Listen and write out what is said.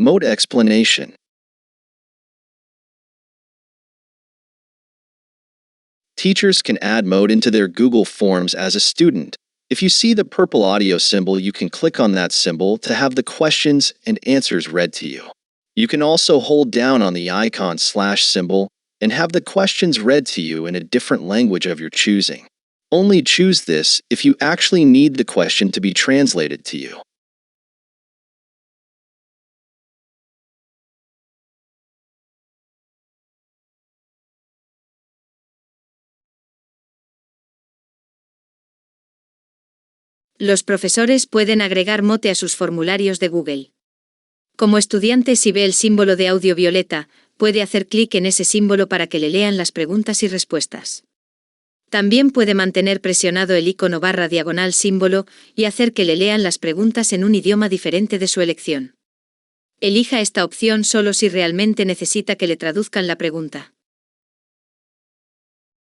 MOTE explanation. Teachers can add MOTE into their Google Forms as a student. If you see the purple audio symbol, you can click on that symbol to have the questions and answers read to you. You can also hold down on the icon / symbol and have the questions read to you in a different language of your choosing. Only choose this if you actually need the question to be translated to you. Los profesores pueden agregar MOTE a sus formularios de Google. Como estudiante, si ve el símbolo de audio violeta, puede hacer clic en ese símbolo para que le lean las preguntas y respuestas. También puede mantener presionado el icono / símbolo y hacer que le lean las preguntas en un idioma diferente de su elección. Elija esta opción solo si realmente necesita que le traduzcan la pregunta.